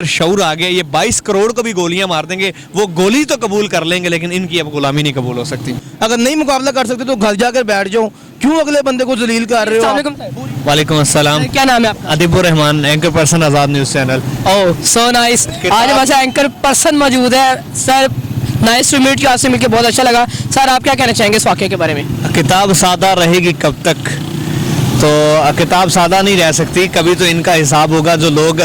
शऊर आ गया, ये 22 करोड़ को भी गोलियां मार देंगे, वो गोली तो कबूल कर लेंगे लेकिन इनकी अब गुलामी नहीं कबूल हो सकती। अगर नहीं मुकाबला कर सकते तो घर जाकर बैठ जाओ, क्यों अगले बंदे को जलील कर रहे हो आप? वालेकुम अस्सलाम। क्या नाम है आपका? Adibur Rahman, anchor person Azad news channel. Oh so nice. आज हमारे साथ एंकर पर्सन मौजूद है। Sir nice to meet you, आपसे मिलकर बहुत अच्छा लगा। सर आप क्या कहना चाहेंगे इस वाक़े के बारे में? किताब सादा रहेगी कब तक? तो किताब सादा नहीं रह सकती, कभी तो इनका हिसाब होगा। जो लोग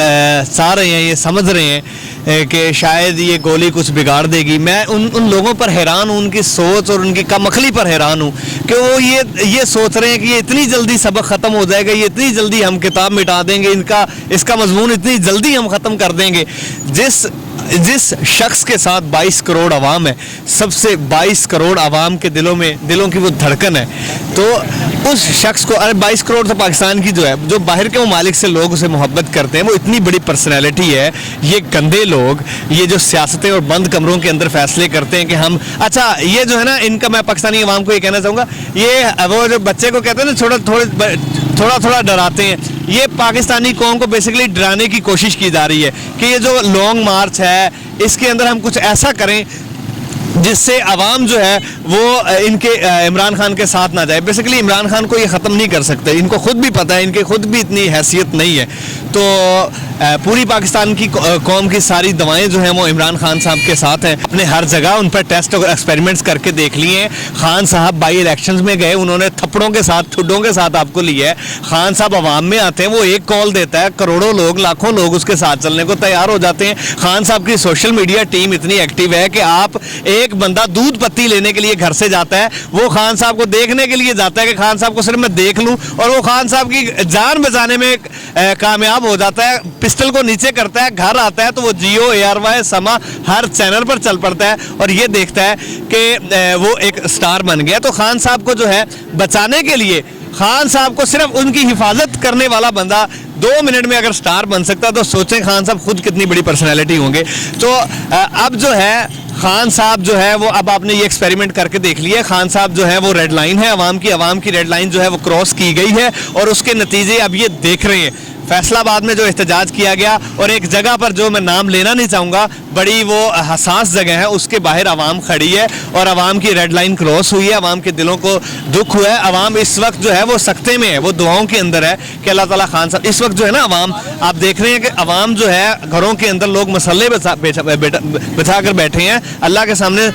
चाह रहे हैं, ये समझ रहे हैं कि शायद ये गोली कुछ बिगाड़ देगी। मैं उन लोगों पर हैरान हूँ, उनकी सोच और उनकी कमअखली पर हैरान हूँ कि वो ये सोच रहे हैं कि ये इतनी जल्दी सबक ख़त्म हो जाएगा, ये इतनी जल्दी हम किताब मिटा देंगे, इसका मजमून इतनी जल्दी हम ख़त्म कर देंगे। जिस शख्स के साथ 22 करोड़ आवाम है, सबसे 22 करोड़ आवाम के दिलों की वो धड़कन है, तो उस शख्स को, अरे 22 करोड़ तो पाकिस्तान की जो है, जो बाहर के ममालिक से लोग उसे मोहब्बत करते हैं, वो इतनी बड़ी पर्सनैलिटी है। ये गंदे लोग, ये जो सियासतें और बंद कमरों के अंदर फैसले करते हैं कि हम, अच्छा ये जो है ना, इनका मैं पाकिस्तानी अवाम को ये कहना चाहूँगा, ये वो जो बच्चे को कहते हैं ना, थोड़ा डराते हैं, ये पाकिस्तानी कौम को बेसिकली डराने की कोशिश की जा रही है कि ये जो लॉन्ग मार्च है, इसके अंदर हम कुछ ऐसा करें जिससे अवाम जो है वो इनके इमरान खान के साथ ना जाए। बेसिकली इमरान खान को ये ख़त्म नहीं कर सकते, इनको खुद भी पता है, इनके खुद भी इतनी हैसियत नहीं है। तो पूरी पाकिस्तान की कौम की सारी दवाएं जो हैं वो इमरान खान साहब के साथ हैं। अपने हर जगह उन पर टेस्ट और एक्सपेरिमेंट्स करके देख लिए हैं। खान साहब बाई इलेक्शंस में गए, उन्होंने थप्पड़ों के साथ, ठुड्डों के साथ आपको लिया है। खान साहब अवाम में आते हैं, वो एक कॉल देता है, करोड़ों लोग, लाखों लोग उसके साथ चलने को तैयार हो जाते हैं। खान साहब की सोशल मीडिया टीम इतनी एक्टिव है कि आप एक बंदा दूध पत्ती लेने के लिए घर से जाता है, वो खान साहब को देखने के लिए जाता है कि खान साहब को सिर्फ मैं देख लूं, और वो खान साहब की जान बचाने में कामयाब हो जाता है। पिस्टल को नीचे करता है, घर आता है तो वो जियो, ARY, समा हर चैनल पर चल पड़ता है और ये देखता है कि वो एक स्टार बन गया। तो खान साहब को जो है बचाने के लिए, खान साहब को सिर्फ उनकी हिफाजत करने वाला बंदा 2 मिनट में अगर स्टार बन सकता है, तो सोचें खान साहब खुद कितनी बड़ी पर्सनैलिटी होंगे। तो अब जो है खान साहब जो है वो, अब आपने ये एक्सपेरिमेंट करके देख लिया, खान साहब जो है वो रेड लाइन है, अवाम की रेड लाइन जो है वो क्रॉस की गई है और उसके नतीजे अब ये देख रहे हैं। फैसलाबाद में जो एहतजाज किया गया, और एक जगह पर जो मैं नाम लेना नहीं चाहूँगा, बड़ी वो हसास जगह है, उसके बाहर आवाम खड़ी है और आवाम की रेड लाइन क्रॉस हुई है, आवाम के दिलों को दुख हुआ है। आवाम इस वक्त जो है वो सख्ते में है, वो दुआओं के अंदर है कि अल्लाह ताला खान साहब, इस वक्त जो है ना आवाम, आप देख रहे हैं कि आवाम जो है घरों के अंदर लोग मसल्ले बिछा कर बैठे हैं, अल्लाह के सामने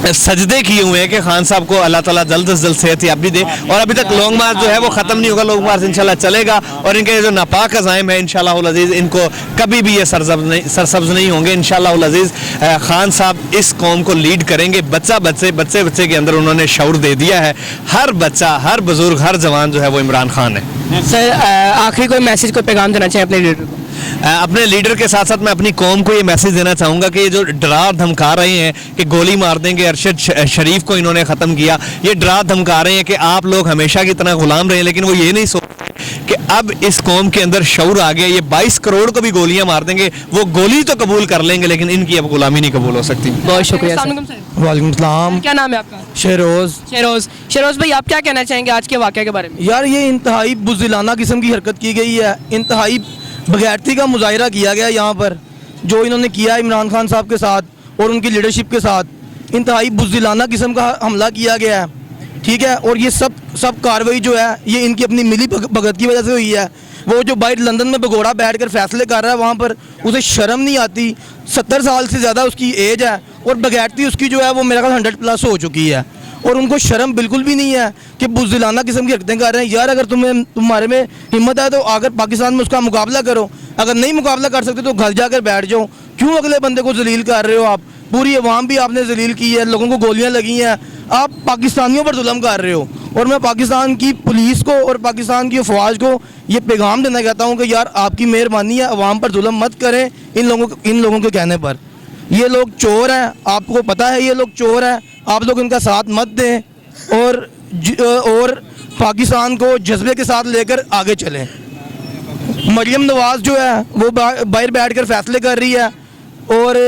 सजदे किए हुए हैं कि खान साहब को अल्लाह ताला जल्द से जल्द सेहतयाबी दे। और अभी तक लॉन्ग मार्च जो है वो ख़त्म नहीं होगा, लॉन्ग मार्च इंशाल्लाह चलेगा और इनके जो नापाक अज़ाइम है इंशाल्लाह उल अज़ीज़, इनको कभी भी ये सरसब्ज नहीं होंगे इंशाल्लाह उल अज़ीज़। खान साहब इस कौम को लीड करेंगे। बच्चे के अंदर उन्होंने शऊर दे दिया है। हर बच्चा, हर बुजुर्ग, हर जवान जो है वो इमरान खान है। सर आखिरी कोई मैसेज, कोई पैगाम देना चाहिए अपने लीडर को? अपने लीडर के साथ साथ मैं अपनी कौम को ये मैसेज देना चाहूँगा कि ये जो डरा धमका रहे हैं कि गोली मार देंगे, अरशद शरीफ को इन्होंने ख़त्म किया, ये डरा धमका रहे हैं कि आप लोग हमेशा की तरह गुलाम रहे, लेकिन वो ये नहीं सोचते कि अब इस कौम के अंदर शऊर आ गया, ये 22 करोड़ को भी गोलियां मार देंगे, वो गोली तो कबूल कर लेंगे लेकिन इनकी अब गुलामी नहीं कबूल हो सकती। बहुत शुक्रिया। वालेकुम सलाम। क्या नाम है आपका? शहरोज भाई, आप क्या कहना चाहेंगे आज के वाक़े के बारे में? यार ये इंतहाई बुज़दिलाना किस्म की हरकत की गई है, इंतहाई बगैरती का मुजाहिरा किया गया यहाँ पर, जो इन्होंने किया इमरान खान साहब के साथ और उनकी लीडरशिप के साथ, इंतहाई बुज़दिलाना किस्म का हमला किया गया है, ठीक है। और ये सब कार्रवाई जो है ये इनकी अपनी मिली भगत की वजह से हुई है। वो जो बाहर लंदन में भगोड़ा बैठ कर फैसले कर रहा है वहाँ पर, उसे शर्म नहीं आती। 70 साल से ज़्यादा उसकी एज है और बगैरती उसकी जो है वो मेरा ख्याल 100+ हो चुकी है, और उनको शर्म बिल्कुल भी नहीं है कि बुज़दिलाना किस्म की हरकतें कर रहे हैं। यार अगर तुम्हारे में हिम्मत है तो आकर पाकिस्तान में उसका मुकाबला करो, अगर नहीं मुकाबला कर सकते तो घर जाकर बैठ जाओ, क्यों अगले बंदे को जलील कर रहे हो आप? पूरी अवाम भी आपने जलील की है, लोगों को गोलियां लगी हैं, आप पाकिस्तानियों पर जुल्म कर रहे हो। और मैं पाकिस्तान की पुलिस को और पाकिस्तान की अफवाज को ये पैगाम देना चाहता हूँ कि यार आपकी मेहरबानी है, अवाम पर जुल्म मत करें इन लोगों के कहने पर। ये लोग चोर हैं, आपको पता है ये लोग चोर हैं, आप लोग इनका साथ मत दें और पाकिस्तान को जज्बे के साथ लेकर आगे चलें। मरियम नवाज़ जो है वो बाहर बैठ कर फैसले कर रही है और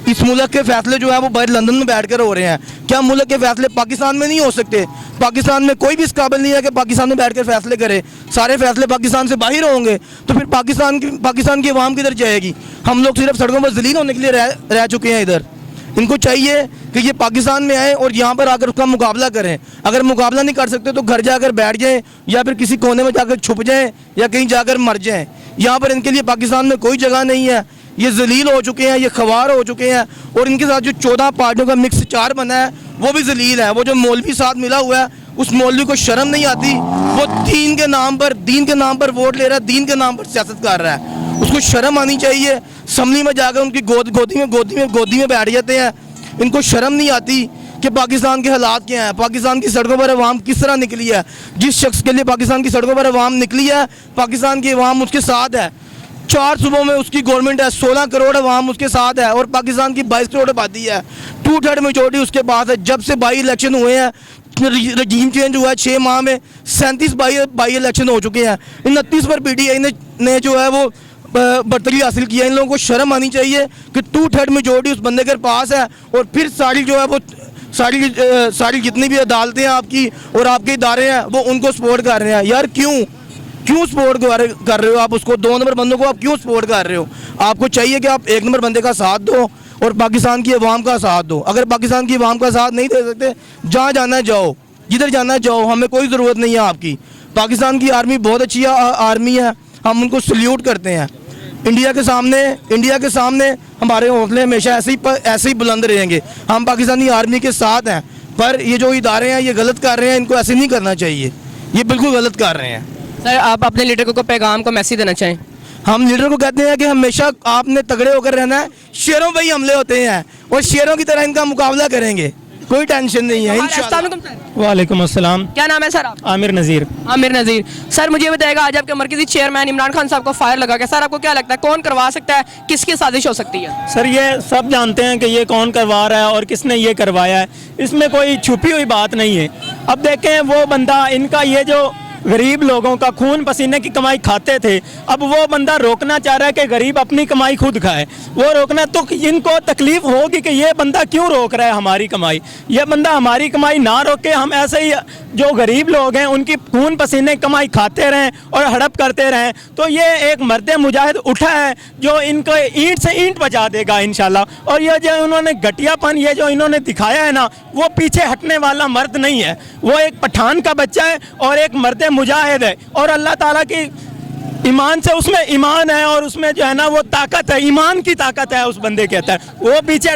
इस मुल्क के फैसले जो है वो बाहर लंदन में बैठ कर हो रहे हैं, क्या मुल्क के फैसले पाकिस्तान में नहीं हो सकते? पाकिस्तान में कोई भी इस काबिल नहीं है कि पाकिस्तान में बैठ कर फैसले करे, सारे फैसले पाकिस्तान से बाहर होंगे, तो फिर पाकिस्तान की अवाम किधर जाएगी? हम लोग सिर्फ सड़कों पर जलील होने के लिए रह चुके हैं इधर। इनको चाहिए कि ये पाकिस्तान में आए और यहाँ पर आकर उसका मुकाबला करें। अगर मुकाबला नहीं कर सकते तो घर जाकर बैठ जाएं या फिर किसी कोने में जाकर छुप जाएं या कहीं जाकर मर जाएं। यहाँ पर इनके लिए पाकिस्तान में कोई जगह नहीं है। ये जलील हो चुके हैं, ये खवार हो चुके हैं, और इनके साथ जो 14 पार्टियों का मिक्स चार बना है वो भी जलील है। वो जो मौलवी साथ मिला हुआ है, उस मौलवी को शर्म नहीं आती? वो दीन के नाम पर वोट ले रहा है, दीन के नाम पर सियासत कर रहा है। उसको शर्म आनी चाहिए। असम्बली में जाकर उनकी गोदी में बैठ जाते हैं। इनको शर्म नहीं आती कि पाकिस्तान के हालात क्या हैं, पाकिस्तान की सड़कों पर अवाम किस तरह निकली है। जिस शख्स के लिए पाकिस्तान की सड़कों पर अवाम निकली है, पाकिस्तान की अवाम उसके साथ है। 4 सूबों में उसकी गवर्नमेंट है, 16 करोड़ अवाम उसके साथ है, और पाकिस्तान की 22 करोड़ आबादी है। 2/3 मेजोरिटी उसके पास है। जब से बाई इलेक्शन हुए हैं, रजीम चेंज हुआ है, 6 माह में 37 बाई इलेक्शन हो चुके हैं। 29 पर PTI ने जो है वो बर्तरी हासिल किया। इन लोगों को शर्म आनी चाहिए कि 2/3 मेजोरिटी उस बंदे के पास है, और फिर सारी जो है वो सारी जितनी भी अदालतें हैं आपकी और आपके इदारे हैं वो उनको सपोर्ट कर रहे हैं। यार क्यों सपोर्ट कर रहे हो आप उसको? 2 नंबर बंदों को आप क्यों सपोर्ट कर रहे हो? आपको चाहिए कि आप 1 नंबर बंदे का साथ दो और पाकिस्तान की अवाम का साथ दो। अगर पाकिस्तान की अवाम का साथ नहीं दे सकते, जहाँ जाना है जाओ, जिधर जाना है जाओ, हमें कोई ज़रूरत नहीं है आपकी। पाकिस्तान की आर्मी बहुत अच्छी आर्मी है, हम उनको सल्यूट करते हैं। इंडिया के सामने हमारे हौसले हमेशा ऐसे ही बुलंद रहेंगे। हम पाकिस्तानी आर्मी के साथ हैं, पर ये जो इदारे हैं ये गलत कर रहे हैं, इनको ऐसे नहीं करना चाहिए। ये बिल्कुल गलत कर रहे हैं। सर आप अपने लीडर को पैगाम को मैसेज देना चाहें? हम लीडर को कहते हैं कि हमेशा आपने तगड़े होकर रहना है। शेरों पे ही हमले होते हैं और शेरों की तरह इनका मुकाबला करेंगे, कोई टेंशन नहीं है इंशाल्लाह। वालेकुम अस्सलाम। क्या नाम है सर आप? आमिर नज़ीर। आमिर नज़ीर। सर मुझे बताएगा, आज आपके मरकजी चेयरमैन इमरान खान साहब को फायर लगा के, सर आपको क्या लगता है कौन करवा सकता है, किसकी साजिश हो सकती है? सर ये सब जानते हैं कि ये कौन करवा रहा है और किसने ये करवाया है, इसमें कोई छुपी हुई बात नहीं है। अब देखें वो बंदा, इनका ये जो गरीब लोगों का खून पसीने की कमाई खाते थे, अब वो बंदा रोकना चाह रहा है कि गरीब अपनी कमाई खुद खाए। वो रोकना, तो इनको तकलीफ होगी कि ये बंदा क्यों रोक रहा है हमारी कमाई। ये बंदा हमारी कमाई ना रोके, हम ऐसे ही जो गरीब लोग हैं उनकी खून पसीने की कमाई खाते रहें और हड़प करते रहें, तो ये एक मर्द मुजाहिद उठा है जो इनको ईंट से ईंट बचा देगा इंशाल्लाह। और ये जो उन्होंने घटियापन ये जो इन्होंने दिखाया है ना, वो पीछे हटने वाला मर्द नहीं है। वो एक पठान का बच्चा है और एक मर्द मुजाहिद है, और अल्लाह ताला की ईमान से, उसमें ईमान है और उसमें जो है ना वो ताकत है, ईमान की ताकत है उस बंदे के अंदर। वो पीछे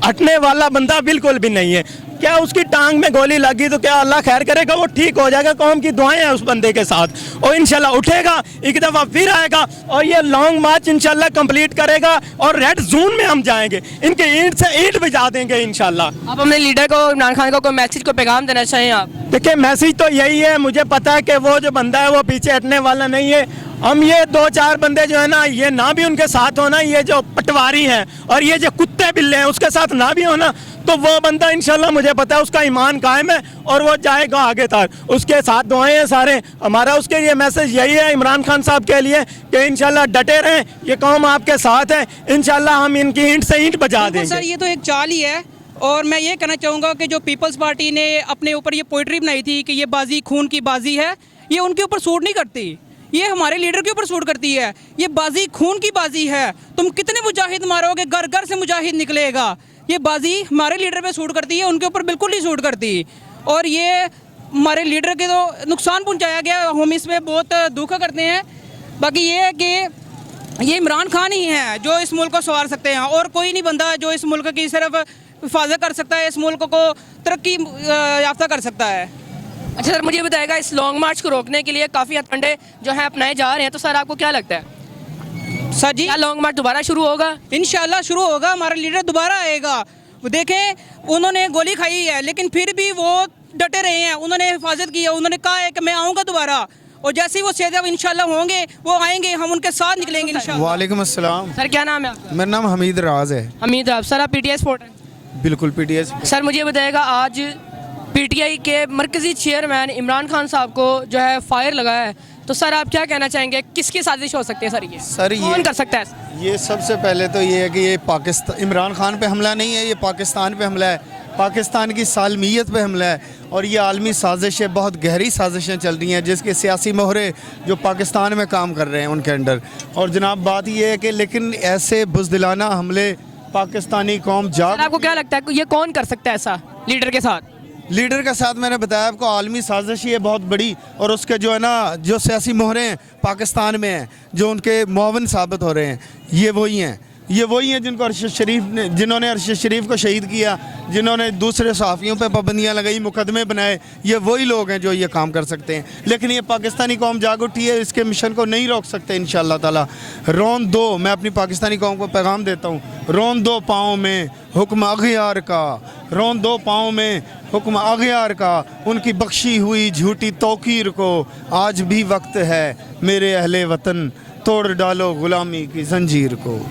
हटने वाला बंदा बिल्कुल भी नहीं है। क्या उसकी टांग में गोली लगी तो क्या अल्लाह खैर करेगा, वो ठीक हो जाएगा। कौम की दुआएं हैं उस बंदे के साथ, और इंशाल्लाह उठेगा, एक दफ़ा फिर आएगा और ये लॉन्ग मार्च इंशाल्लाह कंप्लीट करेगा और रेड जोन में हम जाएंगे, इनके ईंट से ईंट भिजा देंगे इंशाल्लाह। आप अपने लीडर को, इमरान खान को, मैसेज को पैगाम देना चाहें आप? देखिए मैसेज तो यही है, मुझे पता है कि वो जो बंदा है वो पीछे हटने वाला नहीं है। हम ये 2-4 बंदे जो है ना, ये ना भी उनके साथ होना, ये जो पटवारी हैं और ये जो कुत्ते बिल्ले हैं उसके साथ ना भी होना, तो वो बंदा इंशाल्लाह मुझे पता है उसका ईमान कायम है और वो जाएगा आगे तक। उसके साथ दुआएं हैं सारे। हमारा उसके लिए मैसेज यही है इमरान खान साहब के लिए कि इंशाल्लाह डटे रहें, ये कौम आपके साथ है, इंशाल्लाह हम इनकी ईंट से ईंट बजा देंगे। सर ये तो एक चाल ही है, और मैं ये कहना चाहूँगा कि जो पीपल्स पार्टी ने अपने ऊपर ये पोइट्री बनाई थी कि ये बाजी खून की बाजी है, ये उनके ऊपर सूट नहीं करती, ये हमारे लीडर के ऊपर सूट करती है। ये बाजी खून की बाजी है, तुम कितने मुजाहिद मारोगे, घर घर से मुजाहिद निकलेगा। ये बाजी हमारे लीडर पे सूट करती है, उनके ऊपर बिल्कुल नहीं सूट करती। और ये हमारे लीडर के तो नुकसान पहुंचाया गया, हम इसमें बहुत दुख करते हैं। बाकी ये है कि ये इमरान खान ही हैं जो इस मुल्क को संवार सकते हैं, और कोई नहीं बंदा जो इस मुल्क की सिर्फ हिफाजत कर सकता है, इस मुल्क को तरक्की याफ्ता कर सकता है। अच्छा सर मुझे बताएगा, इस लॉन्ग मार्च को रोकने के लिए काफ़ी हथकंडे जो है अपनाए जा रहे हैं, तो सर आपको क्या लगता है सर जी, क्या लॉन्ग मार्च दोबारा शुरू होगा? इंशाल्लाह शुरू होगा, हमारा लीडर दोबारा आएगा। देखें उन्होंने गोली खाई है लेकिन फिर भी वो डटे रहे हैं, उन्होंने हिफाजत की है, उन्होंने कहा है कि मैं आऊँगा दोबारा, और जैसे ही वो सेहत इंशाल्लाह होंगे वो आएंगे, हम उनके साथ निकलेंगे इंशाल्लाह। वालेकुम अस्सलाम। सर क्या नाम है आपका? मेरा नाम हमीद राज है। हमीद आप, सर आप PTI सपोर्ट हैं? बिल्कुल PTI। सर मुझे बताएगा, आज PTI के मरकज़ी चेयरमैन इमरान खान साहब को जो है फायर लगा है, तो सर आप क्या कहना चाहेंगे, किसकी साजिश हो सकती है सर ये? सर, ये- कौन कर सकता है ऐसा? ये सबसे पहले तो ये है कि ये पाकिस्तान, इमरान खान पे हमला नहीं है, ये पाकिस्तान पे हमला है, पाकिस्तान की सालमियत पे हमला है। और ये आलमी साजिश है, बहुत गहरी साजिशें चल रही हैं जिसके सियासी मोहरे जो पाकिस्तान में काम कर रहे हैं उनके अंडर। और जनाब बात ये है कि लेकिन ऐसे बुज़दिलाना हमले पाकिस्तानी कौम सर आपको क्या लगता है ये कौन कर सकता है ऐसा लीडर के साथ? लीडर के साथ मैंने बताया आपको, आलमी साजिश ही है बहुत बड़ी। और उसके जो है ना, जो सियासी मोहरे हैं पाकिस्तान में हैं, जो उनके मुआवन साबित हो रहे हैं, ये वही हैं जिनको अरशद शरीफ ने, जिन्होंने अरशद शरीफ को शहीद किया, जिन्होंने दूसरे सहाफ़ियों पे पाबंदियां लगाई, मुकदमे बनाए, ये वही लोग हैं जो ये काम कर सकते हैं। लेकिन ये पाकिस्तानी कौम जाग उठी है, इसके मिशन को नहीं रोक सकते इंशाअल्लाह ताला। रौन दो, मैं अपनी पाकिस्तानी कौम को पैगाम देता हूँ, रौन दो पाँव में हुक्म अग़ियार का, रौन दो पाँव में हुक्म अग़ियार का, उनकी बख्शी हुई झूठी तौकीर को आज भी वक्त है मेरे अहले वतन, तोड़ डालो ग़ुलामी की जंजीर को।